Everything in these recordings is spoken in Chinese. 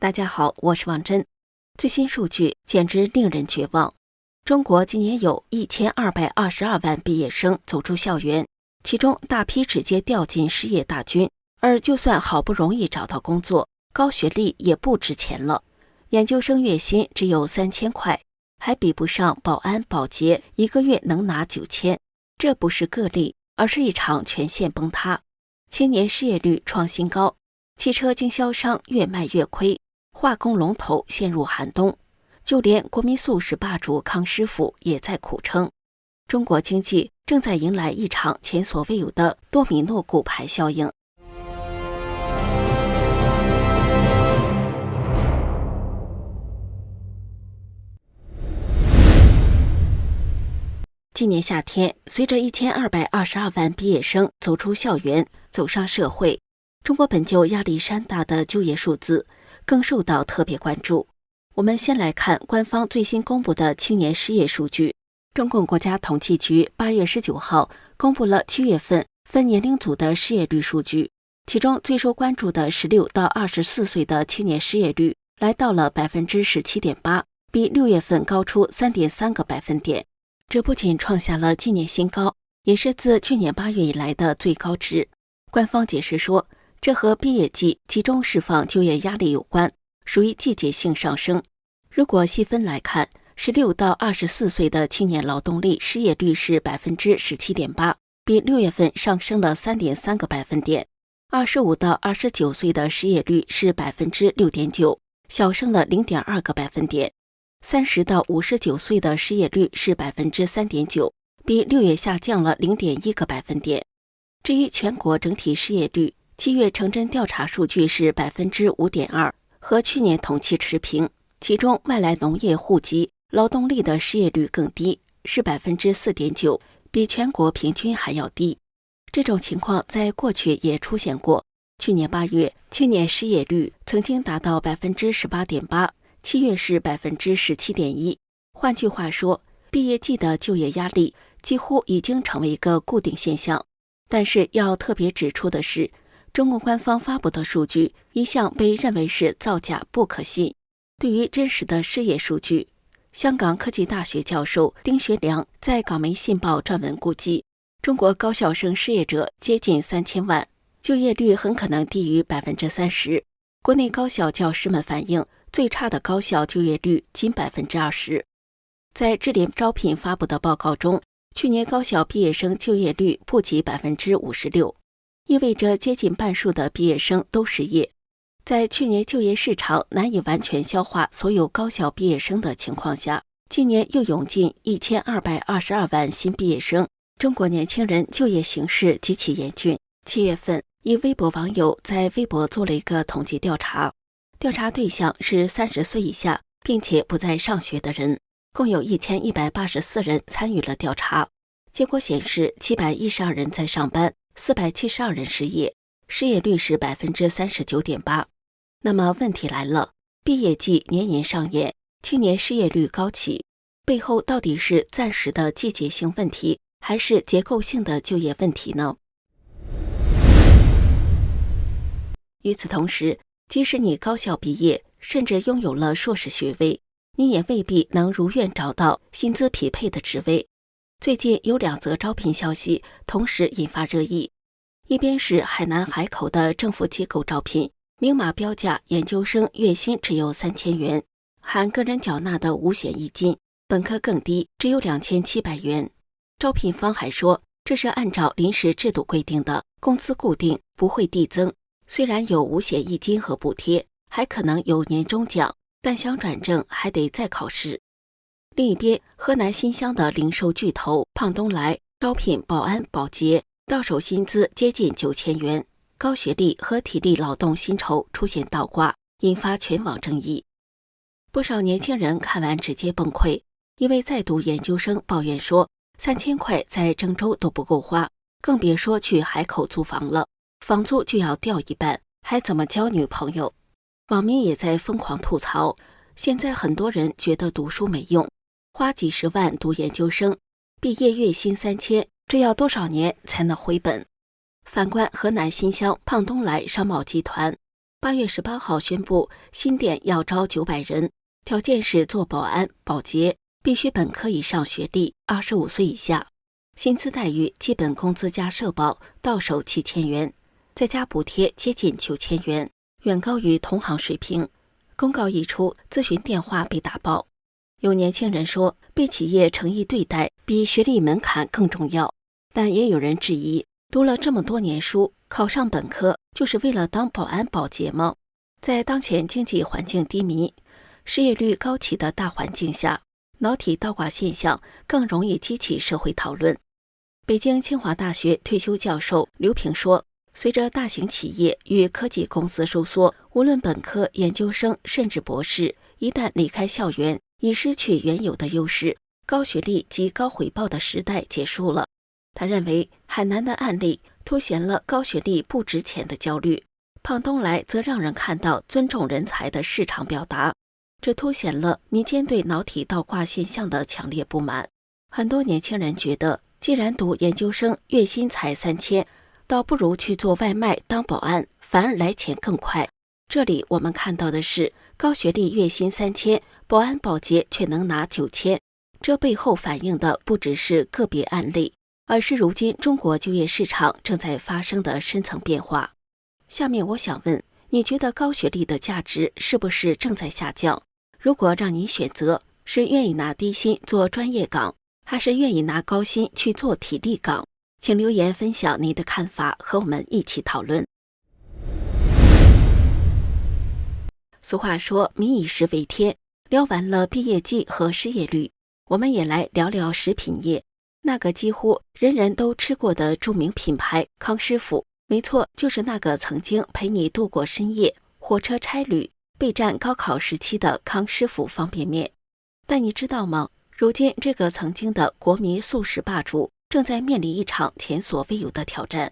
大家好，我是王真。最新数据简直令人绝望。中国今年有1222万毕业生走出校园，其中大批直接掉进失业大军，而就算好不容易找到工作，高学历也不值钱了。研究生月薪只有3000块，还比不上保安、保洁一个月能拿9000。这不是个例，而是一场全线崩塌。青年失业率创新高，汽车经销商越卖越亏，化工龙头陷入寒冬，就连国民素食霸主康师傅也在苦撑。中国经济正在迎来一场前所未有的多米诺骨牌效应。今年夏天，随着1222万毕业生走出校园，走上社会，中国本就压力山大的就业数字更受到特别关注。我们先来看官方最新公布的青年失业数据。中共国家统计局8月19号公布了7月份分年龄组的失业率数据，其中最受关注的16到24岁的青年失业率来到了 17.8%， 比6月份高出 3.3个百分点。这不仅创下了今年新高，也是自去年8月以来的最高值。官方解释说，这和毕业季集中释放就业压力有关，属于季节性上升。如果细分来看，16到24岁的青年劳动力失业率是 17.8%， 比6月份上升了 3.3个百分点。25到29岁的失业率是 6.9%， 小升了 0.2个百分点。30到59岁的失业率是 3.9%， 比6月下降了 0.1个百分点。至于全国整体失业率，7月城镇调查数据是 5.2%， 和去年同期持平，其中外来农业户籍劳动力的失业率更低，是 4.9%， 比全国平均还要低。这种情况在过去也出现过，去年8月青年失业率曾经达到 18.8%， 7月是 17.1%。 换句话说，毕业季的就业压力几乎已经成为一个固定现象。但是要特别指出的是，中共官方发布的数据一向被认为是造假不可信。对于真实的失业数据，香港科技大学教授丁学良在港媒信报撰文估计，中国高校生失业者接近3000万，就业率很可能低于 30%。 国内高校教师们反映，最差的高校就业率仅 20%。 在智联招聘发布的报告中，去年高校毕业生就业率不及 56%， 意味着接近半数的毕业生都失业。在去年就业市场难以完全消化所有高校毕业生的情况下，今年又涌进1222万新毕业生，中国年轻人就业形势极其严峻。7月份，一微博网友在微博做了一个统计调查，调查对象是30岁以下并且不在上学的人，共有1184人参与了调查。结果显示，712人在上班，472人失业，失业率是 39.8%。 那么问题来了，毕业季年年上演，青年失业率高企，背后到底是暂时的季节性问题，还是结构性的就业问题呢？与此同时，即使你高校毕业，甚至拥有了硕士学位，你也未必能如愿找到薪资匹配的职位。最近有2则招聘消息同时引发热议，一边是海南海口的政府机构招聘，明码标价研究生月薪只有3000元，含个人缴纳的五险一金，本科更低，只有2700元。招聘方还说，这是按照临时制度规定的，工资固定，不会递增。虽然有五险一金和补贴，还可能有年终奖，但想转正还得再考试。另一边，河南新乡的零售巨头胖东来招聘保安、保洁，到手薪资接近9000元，高学历和体力劳动薪酬出现倒挂，引发全网争议。不少年轻人看完直接崩溃，一位在读研究生抱怨说，3000块在郑州都不够花，更别说去海口租房了，房租就要掉一半，还怎么交女朋友？网民也在疯狂吐槽，现在很多人觉得读书没用，花几十万读研究生，毕业月薪3000，这要多少年才能回本？反观河南新乡胖东来商贸集团， 8月18号宣布，新店要招900人，条件是做保安、保洁，必须本科以上学历，25岁以下。薪资待遇基本工资加社保到手7000元，再加补贴接近9000元，远高于同行水平。公告一出，咨询电话被打爆。有年轻人说，被企业诚意对待比学历门槛更重要，但也有人质疑，读了这么多年书，考上本科就是为了当保安保洁吗？在当前经济环境低迷、失业率高企的大环境下，脑体倒挂现象更容易激起社会讨论。北京清华大学退休教授刘平说，随着大型企业与科技公司收缩，无论本科、研究生甚至博士，一旦离开校园，已失去原有的优势，高学历及高回报的时代结束了。他认为海南的案例凸显了高学历不值钱的焦虑，胖东来则让人看到尊重人才的市场表达，这凸显了民间对脑体倒挂现象的强烈不满。很多年轻人觉得，既然读研究生月薪才3000，倒不如去做外卖当保安，反而来钱更快。这里我们看到的是，高学历月薪3000，保安保洁却能拿9000，这背后反映的不只是个别案例，而是如今中国就业市场正在发生的深层变化。下面我想问，你觉得高学历的价值是不是正在下降？如果让你选择，是愿意拿低薪做专业岗，还是愿意拿高薪去做体力岗？请留言分享你的看法，和我们一起讨论。俗话说，民以食为天。聊完了毕业季和失业率，我们也来聊聊食品业。那个几乎人人都吃过的著名品牌康师傅，没错，就是那个曾经陪你度过深夜、火车差旅、备战高考时期的康师傅方便面。但你知道吗？如今这个曾经的国民速食霸主正在面临一场前所未有的挑战。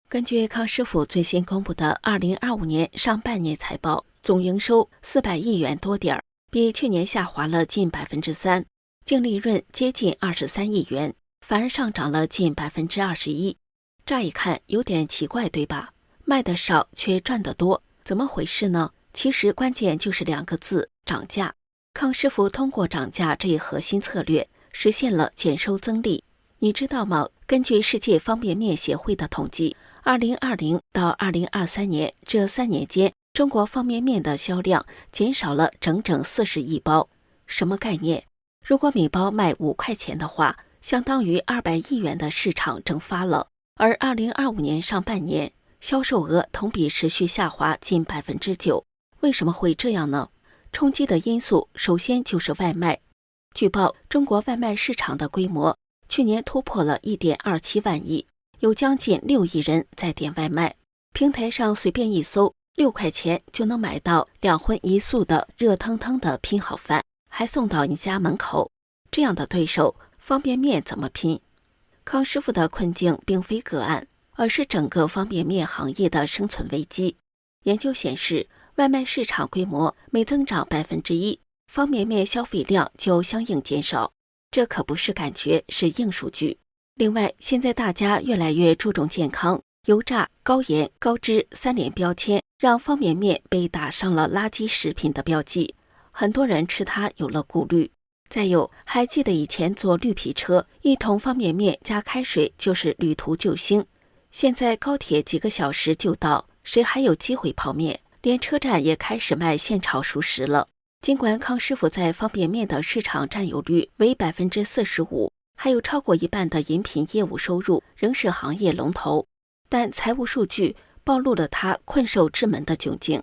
根据康师傅最新公布的2025年上半年财报，总营收400亿元多点，比去年下滑了近3%，净利润接近23亿元，反而上涨了近21%。乍一看有点奇怪，对吧？卖得少却赚得多，怎么回事呢？其实关键就是2个字：涨价。康师傅通过涨价这一核心策略，实现了减收增利。你知道吗？根据世界方便面协会的统计，2020到2023年这3年间，中国方便面的销量减少了整整40亿包。什么概念？如果每包卖5块钱的话，相当于200亿元的市场蒸发了。而2025年上半年，销售额同比持续下滑近9%。为什么会这样呢？冲击的因素首先就是外卖。据报，中国外卖市场的规模去年突破了1.27万亿，有将近6亿人在点外卖。平台上随便一搜，6块钱就能买到2荤1素的热腾腾的拼好饭，还送到你家门口。这样的对手，方便面怎么拼？康师傅的困境并非个案，而是整个方便面行业的生存危机。研究显示，外卖市场规模每增长1%，方便面消费量就相应减少。这可不是感觉，是硬数据。另外，现在大家越来越注重健康，油炸、高盐、高脂3连标签，让方便面被打上了垃圾食品的标记，很多人吃它有了顾虑。再有，还记得以前坐绿皮车，一桶方便面加开水就是旅途救星，现在高铁几个小时就到，谁还有机会泡面？连车站也开始卖现炒熟食了。尽管康师傅在方便面的市场占有率为45%，还有超过一半的饮品业务收入仍是行业龙头，但财务数据暴露了它困兽之门的窘境。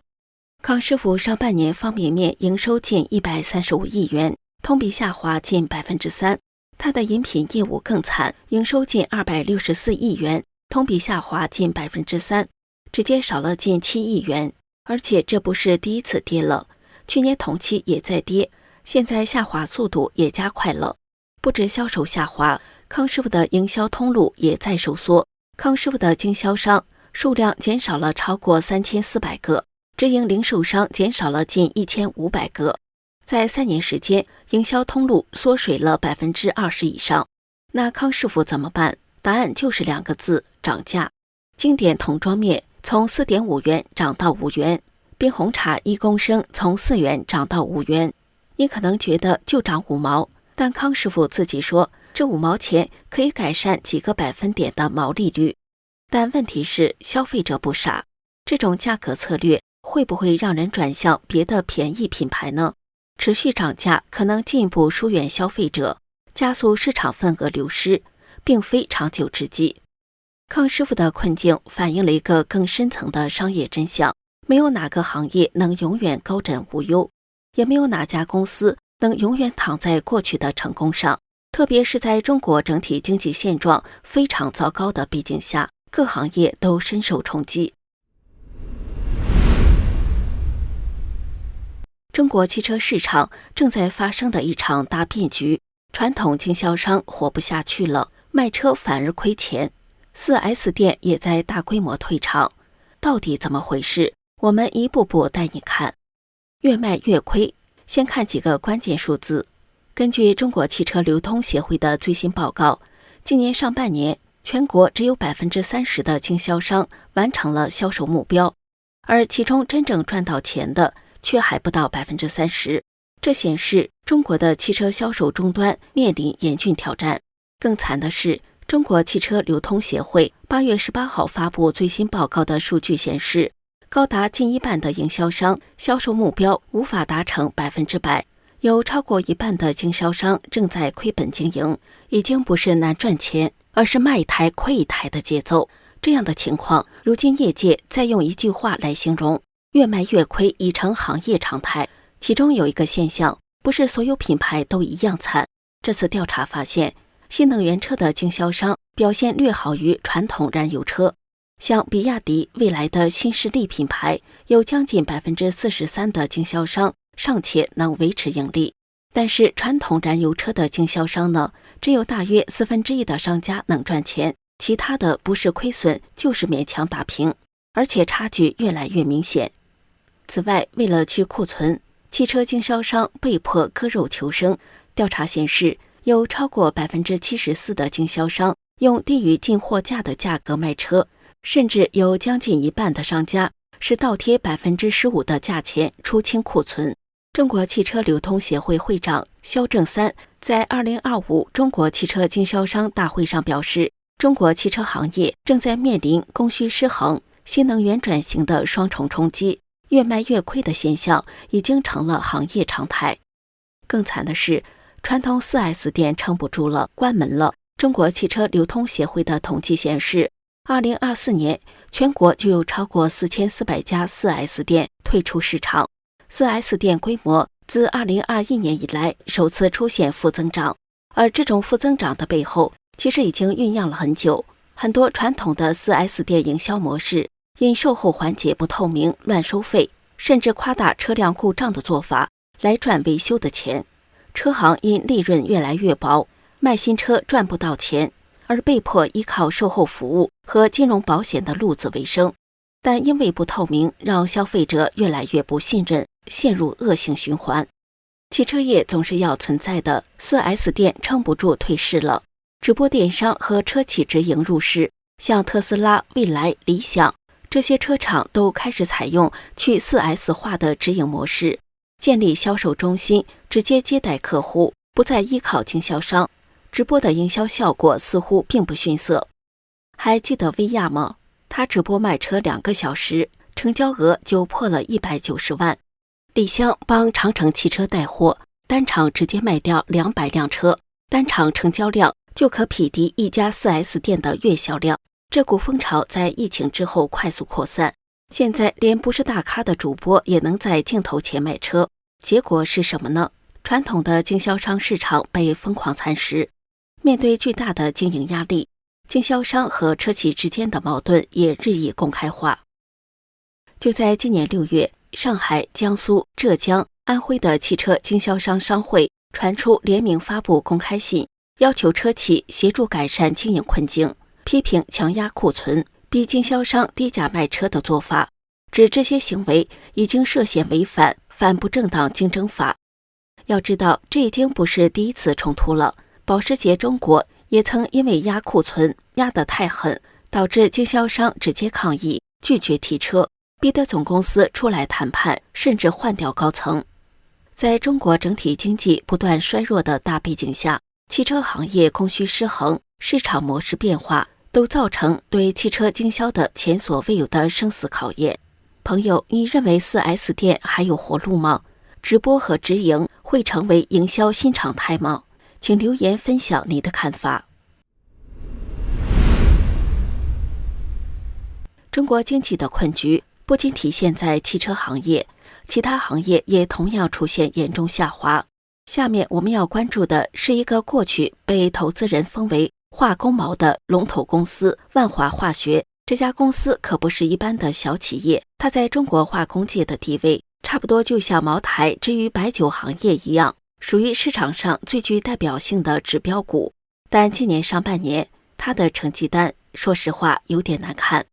康师傅上半年方便面营收近135亿元，同比下滑近3%。它的饮品业务更惨，营收近264亿元，同比下滑近3%，直接少了近7亿元。而且这不是第一次跌了，去年同期也在跌，现在下滑速度也加快了。不止销售下滑，康师傅的营销通路也在收缩。康师傅的经销商数量减少了超过3400个，直营零售商减少了近1500个。在3年时间，营销通路缩水了20%以上。那康师傅怎么办？答案就是2个字：涨价。经典桶装面从4.5元涨到5元，冰红茶1公升从4元涨到5元。你可能觉得就涨5毛，但康师傅自己说，这5毛钱可以改善几个百分点的毛利率。但问题是，消费者不傻，这种价格策略会不会让人转向别的便宜品牌呢？持续涨价可能进一步疏远消费者，加速市场份额流失，并非长久之计。康师傅的困境反映了一个更深层的商业真相：没有哪个行业能永远高枕无忧，也没有哪家公司能永远躺在过去的成功上。特别是在中国整体经济现状非常糟糕的背景下，各行业都深受冲击。中国汽车市场正在发生的一场大变局，传统经销商活不下去了，卖车反而亏钱，4S 店也在大规模退场。到底怎么回事？我们一步步带你看。越卖越亏，先看几个关键数字。根据中国汽车流通协会的最新报告，今年上半年全国只有 30% 的经销商完成了销售目标，而其中真正赚到钱的却还不到 30%。 这显示中国的汽车销售终端面临严峻挑战。更惨的是，中国汽车流通协会8月18号发布最新报告的数据显示，高达近一半的营销商销售目标无法达成100%，有超过一半的经销商正在亏本经营，已经不是难赚钱，而是卖一台亏一台的节奏。这样的情况，如今业界再用一句话来形容：越卖越亏已成行业常态。其中有一个现象，不是所有品牌都一样惨。这次调查发现，新能源车的经销商表现略好于传统燃油车，像比亚迪、蔚来的新势力品牌，有将近 43% 的经销商尚且能维持盈利。但是传统燃油车的经销商呢，只有大约1/4的商家能赚钱，其他的不是亏损就是勉强打平，而且差距越来越明显。此外，为了去库存，汽车经销商被迫割肉求生。调查显示，有超过 74% 的经销商用低于进货价的价格卖车，甚至有将近一半的商家是倒贴 15% 的价钱出清库存。中国汽车流通协会会长肖正三在2025中国汽车经销商大会上表示，中国汽车行业正在面临供需失衡、新能源转型的双重冲击，越卖越亏的现象已经成了行业常态。更惨的是，传统 4S 店撑不住了，关门了。中国汽车流通协会的统计显示，2024年全国就有超过4400家 4S 店退出市场， 4S 店规模自2021年以来首次出现负增长。而这种负增长的背后，其实已经酝酿了很久。很多传统的 4S 店营销模式因售后环节不透明、乱收费，甚至夸大车辆故障的做法来赚维修的钱。车行因利润越来越薄，卖新车赚不到钱，而被迫依靠售后服务和金融保险的路子为生。但因为不透明，让消费者越来越不信任，陷入恶性循环。汽车业总是要存在的， 4S 店撑不住退市了，直播电商和车企直营入市，像特斯拉、蔚来、理想这些车厂都开始采用去 4S 化的直营模式，建立销售中心，直接接待客户，不再依靠经销商。直播的营销效果似乎并不逊色。还记得薇娅吗？他直播卖车2个小时，成交额就破了190万。李湘帮长城汽车带货，单场直接卖掉200辆车，单场成交量就可匹敌一家 4S 店的月销量。这股风潮在疫情之后快速扩散，现在连不是大咖的主播也能在镜头前卖车。结果是什么呢？传统的经销商市场被疯狂蚕食。面对巨大的经营压力，经销商和车企之间的矛盾也日益公开化。就在今年6月，上海、江苏、浙江、安徽的汽车经销商商会传出联名发布公开信，要求车企协助改善经营困境，批评强压库存、逼经销商低价卖车的做法，指这些行为已经涉嫌违反反不正当竞争法。要知道，这已经不是第一次冲突了。保时捷中国也曾因为压库存压得太狠，导致经销商直接抗议，拒绝提车。逼得总公司出来谈判，甚至换掉高层。在中国整体经济不断衰弱的大背景下，汽车行业供需失衡、市场模式变化，都造成对汽车经销的前所未有的生死考验。朋友，你认为 4S 店还有活路吗？直播和直营会成为营销新常态吗？请留言分享你的看法。中国经济的困局不仅体现在汽车行业，其他行业也同样出现严重下滑。下面我们要关注的是一个过去被投资人封为化工毛的龙头公司万华化学。这家公司可不是一般的小企业，它在中国化工界的地位差不多就像茅台之于白酒行业一样，属于市场上最具代表性的指标股。但今年上半年，它的成绩单说实话有点难看。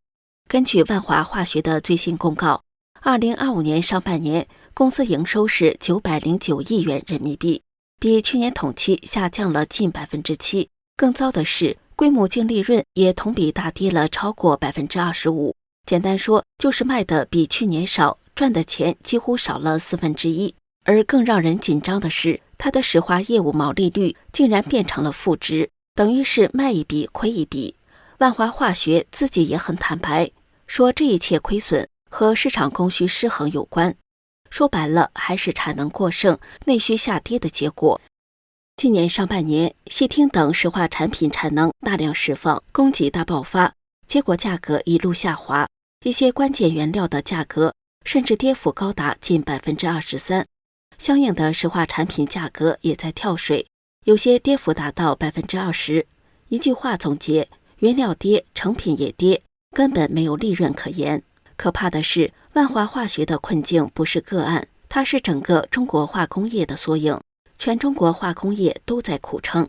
根据万华化学的最新公告，2025年上半年公司营收是909亿元人民币，比去年同期下降了近 7%。更糟的是，规模净利润也同比大跌了超过 25%。简单说，就是卖的比去年少，赚的钱几乎少了1/4。而更让人紧张的是，它的石化业务毛利率竟然变成了负值，等于是卖一笔亏一笔。万华化学自己也很坦白，说这一切亏损和市场供需失衡有关。说白了，还是产能过剩、内需下跌的结果。今年上半年，硒烃等石化产品产能大量释放，供给大爆发，结果价格一路下滑，一些关键原料的价格甚至跌幅高达近 23%， 相应的石化产品价格也在跳水，有些跌幅达到 20%。 一句话总结，原料跌，成品也跌，根本没有利润可言。可怕的是，万华化学的困境不是个案，它是整个中国化工业的缩影。全中国化工业都在苦撑，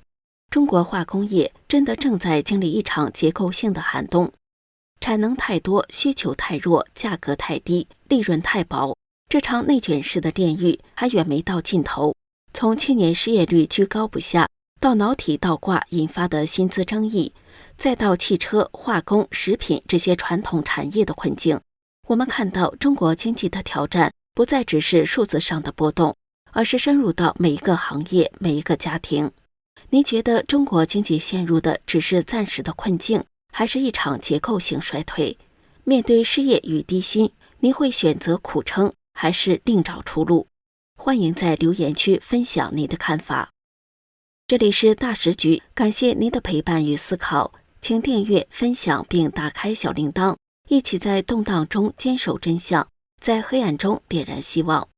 中国化工业真的正在经历一场结构性的寒冬。产能太多，需求太弱，价格太低，利润太薄，这场内卷式的炼狱还远没到尽头。从青年失业率居高不下，到脑体倒挂引发的薪资争议，再到汽车、化工、食品这些传统产业的困境，我们看到中国经济的挑战不再只是数字上的波动，而是深入到每一个行业、每一个家庭。你觉得中国经济陷入的只是暂时的困境，还是一场结构性衰退？面对失业与低薪，你会选择苦撑，还是另找出路？欢迎在留言区分享你的看法。这里是大时局，感谢您的陪伴与思考，请订阅、分享并打开小铃铛，一起在动荡中坚守真相，在黑暗中点燃希望。